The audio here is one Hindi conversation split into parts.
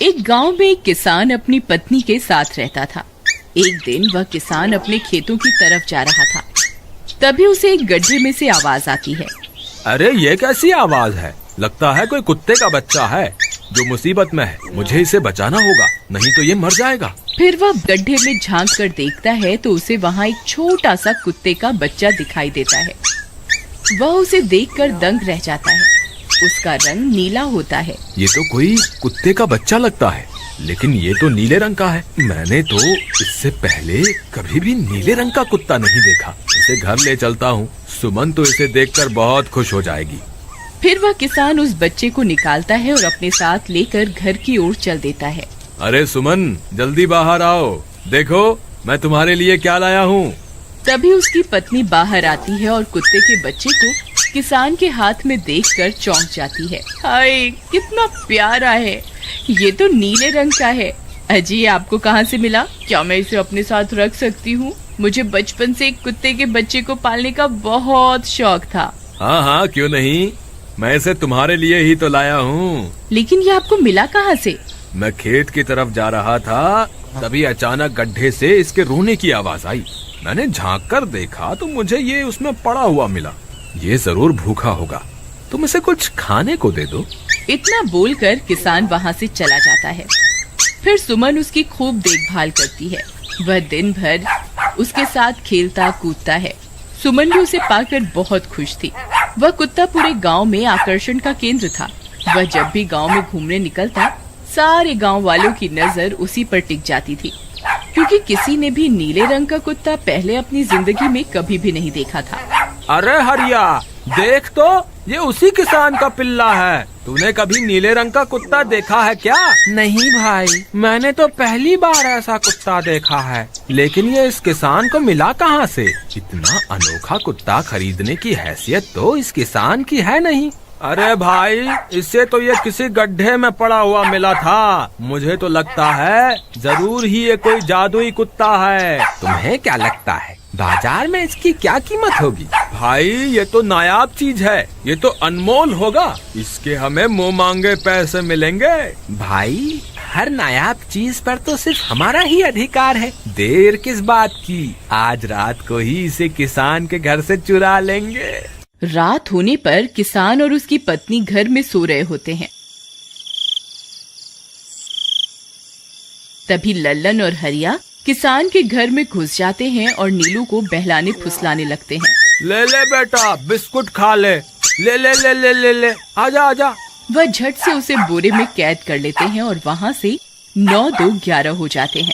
एक गांव में एक किसान अपनी पत्नी के साथ रहता था। एक दिन वह किसान अपने खेतों की तरफ जा रहा था। तभी उसे एक गड्ढे में से आवाज आती है। अरे ये कैसी आवाज है? लगता है कोई कुत्ते का बच्चा है जो मुसीबत में है। मुझे इसे बचाना होगा, नहीं तो ये मर जाएगा। फिर वह गड्ढे में झांक कर देखता है तो उसे वहाँ एक छोटा सा कुत्ते का बच्चा दिखाई देता है। वह उसे देखकर दंग रह जाता है। उसका रंग नीला होता है। ये तो कोई कुत्ते का बच्चा लगता है, लेकिन ये तो नीले रंग का है। मैंने तो इससे पहले कभी भी नीले रंग का कुत्ता नहीं देखा। इसे घर ले चलता हूँ, सुमन तो इसे देखकर बहुत खुश हो जाएगी। फिर वह किसान उस बच्चे को निकालता है और अपने साथ लेकर घर की ओर चल देता है। अरे सुमन, जल्दी बाहर आओ, देखो मैं तुम्हारे लिए क्या लाया हूँ। तभी उसकी पत्नी बाहर आती है और कुत्ते के बच्चे को किसान के हाथ में देखकर चौंक जाती है। हाय, कितना प्यारा है, ये तो नीले रंग का है। अजी, आपको कहाँ से मिला? क्या मैं इसे अपने साथ रख सकती हूँ? मुझे बचपन से एक कुत्ते के बच्चे को पालने का बहुत शौक था। हाँ हाँ, क्यों नहीं, मैं इसे तुम्हारे लिए ही तो लाया हूँ। लेकिन ये आपको मिला कहाँ से? मैं खेत की तरफ जा रहा था, तभी अचानक गड्ढे से इसके रोने की आवाज आई। मैंने झांक कर देखा तो मुझे ये उसमें पड़ा हुआ मिला। ये जरूर भूखा होगा, तुम इसे कुछ खाने को दे दो। इतना बोलकर किसान वहाँ से चला जाता है। फिर सुमन उसकी खूब देखभाल करती है। वह दिन भर उसके साथ खेलता कूदता है। सुमन भी उसे पाकर बहुत खुश थी। वह कुत्ता पूरे गांव में आकर्षण का केंद्र था। वह जब भी गांव में घूमने निकलता, सारे गांव वालों की नजर उसी पर टिक जाती थी, क्योंकि किसी ने भी नीले रंग का कुत्ता पहले अपनी जिंदगी में कभी भी नहीं देखा था। अरे हरिया, देख तो, ये उसी किसान का पिल्ला है। तूने कभी नीले रंग का कुत्ता देखा है क्या? नहीं भाई, मैंने तो पहली बार ऐसा कुत्ता देखा है। लेकिन ये इस किसान को मिला कहाँ से? इतना अनोखा कुत्ता खरीदने की हैसियत तो इस किसान की है नहीं। अरे भाई, इससे तो ये किसी गड्ढे में पड़ा हुआ मिला था। मुझे तो लगता है जरूर ही ये कोई जादुई कुत्ता है। तुम्हें क्या लगता है बाजार में इसकी क्या कीमत होगी? भाई, ये तो नायाब चीज है, ये तो अनमोल होगा। इसके हमें मुंह मांगे पैसे मिलेंगे। भाई, हर नायाब चीज पर तो सिर्फ हमारा ही अधिकार है। देर किस बात की, आज रात को ही इसे किसान के घर से चुरा लेंगे। रात होने पर किसान और उसकी पत्नी घर में सो रहे होते हैं। तभी लल्लन और हरिया किसान के घर में घुस जाते हैं और नीलू को बहलाने फुसलाने लगते हैं। ले ले बेटा, बिस्कुट खा ले। ले ले ले ले ले ले, आजा आजा। वह झट से उसे बोरे में कैद कर लेते हैं और वहाँ से 9-2-11 हो जाते हैं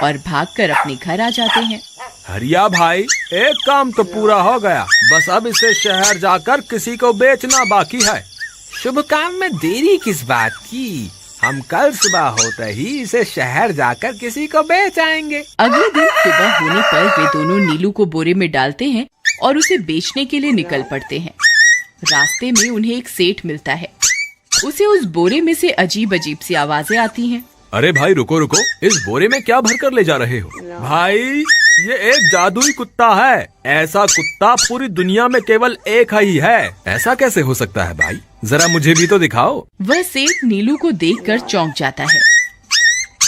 और भागकर अपने घर आ जाते हैं। हरिया भाई, एक काम तो पूरा हो गया, बस अब इसे शहर जाकर किसी को बेचना बाकी है। शुभ काम में देरी किस बात की, हम कल सुबह होते ही इसे शहर जाकर किसी को बेच आएंगे। अगले दिन सुबह होने पर वे दोनों नीलू को बोरे में डालते हैं और उसे बेचने के लिए निकल पड़ते हैं। रास्ते में उन्हें एक सेठ मिलता है। उसे उस बोरे में से अजीब अजीब सी आवाजें आती हैं। अरे भाई, रुको रुको, इस बोरे में क्या भर कर ले जा रहे हो? भाई, ये एक जादुई कुत्ता है। ऐसा कुत्ता पूरी दुनिया में केवल एक ही है। ऐसा कैसे हो सकता है भाई? जरा मुझे भी तो दिखाओ। वह सेठ नीलू को देखकर चौंक जाता है।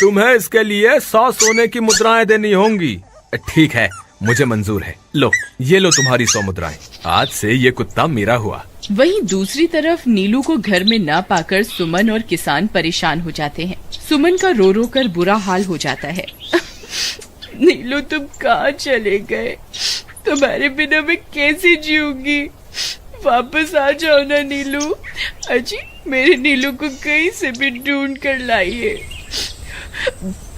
तुम्हें इसके लिए 100 सोने की मुद्राएं देनी होंगी। ठीक है, मुझे मंजूर है। लो, ये लो तुम्हारी 100 मुद्राएं। आज से ये कुत्ता मेरा हुआ। वहीं दूसरी तरफ नीलू को घर में न पाकर सुमन और किसान परेशान हो जाते हैं। सुमन का रो रो कर बुरा हाल हो जाता है। नीलू, तुम कहाँ चले गए? तुम्हारे बिना मैं कैसे जीऊंगी? वापस आ जाओ ना नीलू। अजी, मेरे नीलू को कहीं से भी ढूंढ कर लाइए।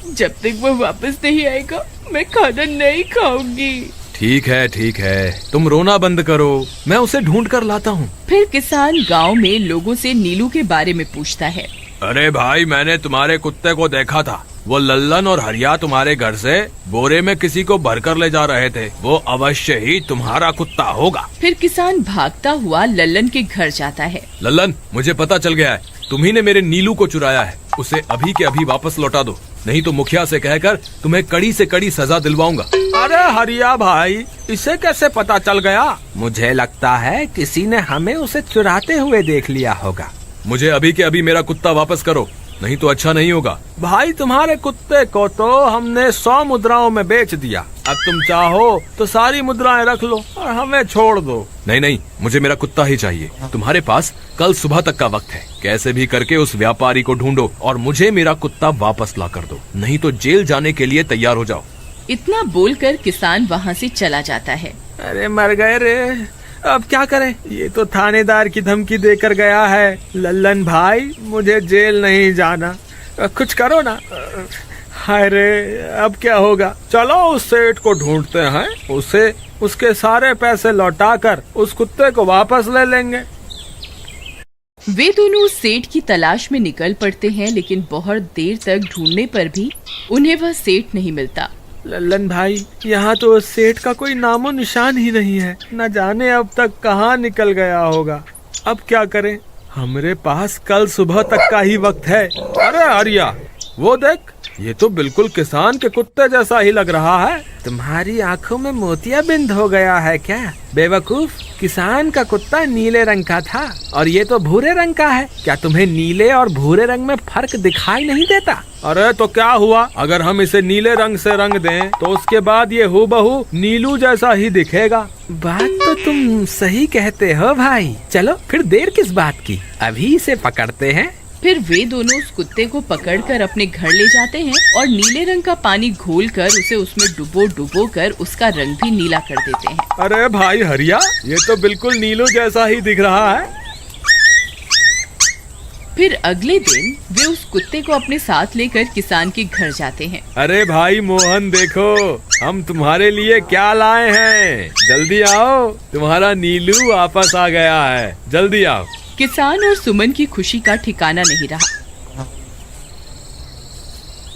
जब तक वो वापस नहीं आएगा, मैं खाना नहीं खाऊंगी। ठीक है, तुम रोना बंद करो, मैं उसे ढूंढ कर लाता हूँ। फिर किसान गांव में लोगों से नीलू के बारे में पूछता है। अरे भाई, मैंने तुम्हारे कुत्ते को देखा था। वो लल्लन और हरिया तुम्हारे घर से बोरे में किसी को भरकर ले जा रहे थे। वो अवश्य ही तुम्हारा कुत्ता होगा। फिर किसान भागता हुआ लल्लन के घर जाता है। लल्लन, मुझे पता चल गया है, तुम्ही ने मेरे नीलू को चुराया है। उसे अभी के अभी वापस लौटा दो, नहीं तो मुखिया से कहकर तुम्हें कड़ी से कड़ी सजा दिलवाऊंगा। अरे हरिया भाई, इसे कैसे पता चल गया? मुझे लगता है किसी ने हमें उसे चुराते हुए देख लिया होगा। मुझे अभी के अभी मेरा कुत्ता वापस करो, नहीं तो अच्छा नहीं होगा। भाई तुम्हारे कुत्ते को तो हमने 100 मुद्राओं में बेच दिया, अब तुम चाहो तो सारी मुद्राएं रख लो और हमें छोड़ दो। नहीं नहीं, मुझे मेरा कुत्ता ही चाहिए। तुम्हारे पास कल सुबह तक का वक्त है, कैसे भी करके उस व्यापारी को ढूंढो और मुझे मेरा कुत्ता वापस ला कर दो, नहीं तो जेल जाने के लिए तैयार हो जाओ। इतना बोलकर किसान वहाँ से चला जाता है। अरे मर गए रे, अब क्या करें, ये तो थानेदार की धमकी देकर गया है। लल्लन भाई, मुझे जेल नहीं जाना, कुछ करो ना। हाय रे, अब क्या होगा। चलो उस सेठ को ढूंढते हैं, उसे उसके सारे पैसे लौटाकर उस कुत्ते को वापस ले लेंगे। वे दोनों उस सेठ की तलाश में निकल पड़ते हैं, लेकिन बहुत देर तक ढूंढने पर भी उन्हें वह सेठ नहीं मिलता। लल्लन भाई, यहाँ तो उस सेठ का कोई नामो निशान ही नहीं है, न जाने अब तक कहाँ निकल गया होगा। अब क्या करें, हमारे पास कल सुबह तक का ही वक्त है। अरे आर्या, वो देख, ये तो बिल्कुल किसान के कुत्ते जैसा ही लग रहा है। तुम्हारी आंखों में मोतियाबिंद हो गया है क्या बेवकूफ? किसान का कुत्ता नीले रंग का था और ये तो भूरे रंग का है। क्या तुम्हें नीले और भूरे रंग में फर्क दिखाई नहीं देता? अरे तो क्या हुआ, अगर हम इसे नीले रंग से रंग दें तो उसके बाद ये हूबहू नीलू जैसा ही दिखेगा। बात तो तुम सही कहते हो भाई। चलो फिर देर किस बात की, अभी इसे पकड़ते हैं। फिर वे दोनों उस कुत्ते को पकड़कर अपने घर ले जाते हैं और नीले रंग का पानी घोलकर उसे उसमें डुबो कर उसका रंग भी नीला कर देते हैं। अरे भाई हरिया, ये तो बिल्कुल नीलू जैसा ही दिख रहा है। फिर अगले दिन वे उस कुत्ते को अपने साथ लेकर किसान के घर जाते हैं। अरे भाई मोहन, देखो हम तुम्हारे लिए क्या लाए हैं, जल्दी आओ, तुम्हारा नीलू वापस आ गया है, जल्दी आओ। किसान और सुमन की खुशी का ठिकाना नहीं रहा।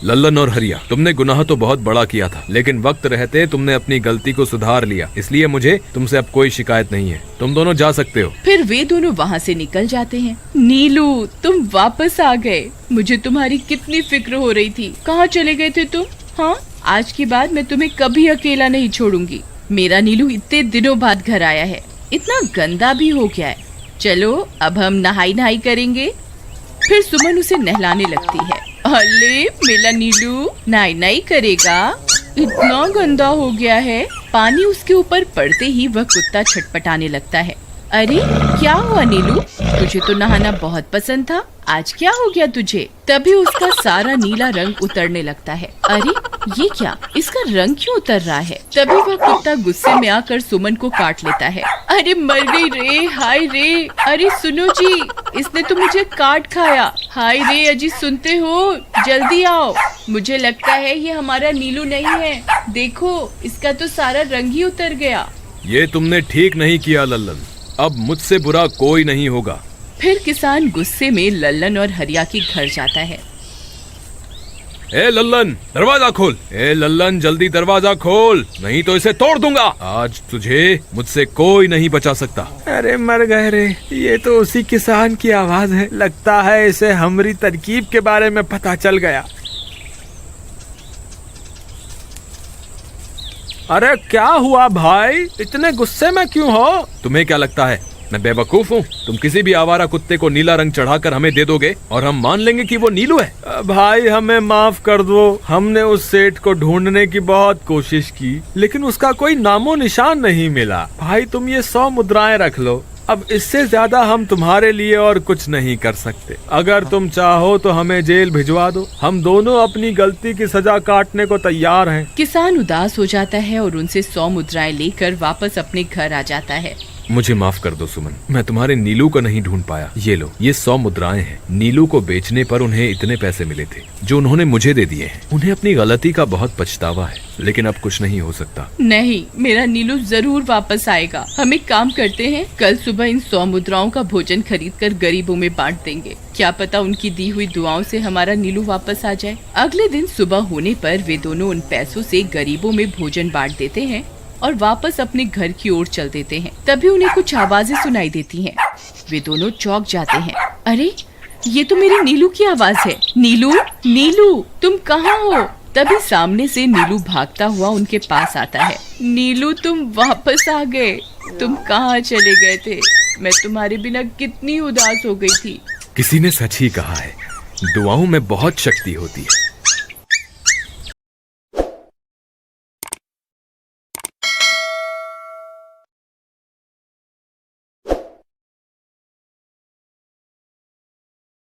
लल्लन और हरिया, तुमने गुनाह तो बहुत बड़ा किया था, लेकिन वक्त रहते तुमने अपनी गलती को सुधार लिया, इसलिए मुझे तुमसे अब कोई शिकायत नहीं है। तुम दोनों जा सकते हो। फिर वे दोनों वहाँ से निकल जाते हैं। नीलू, तुम वापस आ गए, मुझे तुम्हारी कितनी फिक्र हो रही थी। कहाँ चले गए थे तुम? हाँ, आज के बाद मैं तुम्हें कभी अकेला नहीं छोड़ूंगी। मेरा नीलू इतने दिनों बाद घर आया है, इतना गंदा भी हो गया है। चलो अब हम नहाई करेंगे। फिर सुमन उसे नहलाने लगती है। अरे मेरा नीलू नहाई करेगा, इतना गंदा हो गया है। पानी उसके ऊपर पड़ते ही वह कुत्ता छटपटाने लगता है। अरे क्या हुआ नीलू, तुझे तो नहाना बहुत पसंद था, आज क्या हो गया तुझे? तभी उसका सारा नीला रंग उतरने लगता है। अरे ये क्या, इसका रंग क्यों उतर रहा है? तभी वह कुत्ता गुस्से में आकर सुमन को काट लेता है। अरे मर गई रे, हाय रे। अरे सुनो जी, इसने तो मुझे काट खाया। हाय रे अजी, सुनते हो? जल्दी आओ, मुझे लगता है ये हमारा नीलू नहीं है। देखो, इसका तो सारा रंग ही उतर गया। ये तुमने ठीक नहीं किया लल्लन, अब मुझसे बुरा कोई नहीं होगा। फिर किसान गुस्से में लल्लन और हरिया के घर जाता है। ए लल्लन, दरवाजा खोल। ए लल्लन, जल्दी दरवाजा खोल, नहीं तो इसे तोड़ दूंगा। आज तुझे मुझसे कोई नहीं बचा सकता। अरे मर गए रे, ये तो उसी किसान की आवाज है। लगता है इसे हमारी तरकीब के बारे में पता चल गया। अरे क्या हुआ भाई, इतने गुस्से में क्यों हो? तुम्हें क्या लगता है मैं बेवकूफ हूँ? तुम किसी भी आवारा कुत्ते को नीला रंग चढ़ाकर हमें दे दोगे और हम मान लेंगे कि वो नीलू है। भाई हमें माफ कर दो, हमने उस सेठ को ढूंढने की बहुत कोशिश की, लेकिन उसका कोई नामो निशान नहीं मिला। भाई तुम ये 100 मुद्राएं रख लो, अब इससे ज्यादा हम तुम्हारे लिए और कुछ नहीं कर सकते। अगर तुम चाहो तो हमें जेल भिजवा दो, हम दोनों अपनी गलती की सजा काटने को तैयार हैं। किसान उदास हो जाता है और उनसे 100 मुद्राएं लेकर वापस अपने घर आ जाता है। मुझे माफ कर दो सुमन, मैं तुम्हारे नीलू को नहीं ढूंढ पाया। ये लो, ये 100 मुद्राएं हैं। नीलू को बेचने पर उन्हें इतने पैसे मिले थे जो उन्होंने मुझे दे दिए हैं। उन्हें अपनी गलती का बहुत पछतावा है, लेकिन अब कुछ नहीं हो सकता। नहीं, मेरा नीलू जरूर वापस आएगा। हम एक काम करते हैं, कल सुबह इन 100 मुद्राओं का भोजन खरीदकर गरीबों में बांट देंगे। क्या पता उनकी दी हुई दुआओं से हमारा नीलू वापस आ जाए। अगले दिन सुबह होने पर वे दोनों उन पैसों से गरीबों में भोजन बांट देते हैं और वापस अपने घर की ओर चल देते हैं। तभी उन्हें कुछ आवाजें सुनाई देती हैं। वे दोनों चौंक जाते हैं। अरे ये तो मेरे नीलू की आवाज है। नीलू, नीलू तुम कहाँ हो? तभी सामने से नीलू भागता हुआ उनके पास आता है। नीलू तुम वापस आ गए, तुम कहाँ चले गए थे? मैं तुम्हारे बिना कितनी उदास हो गई थी। किसी ने सच ही कहा है, दुआओं में बहुत शक्ति होती है।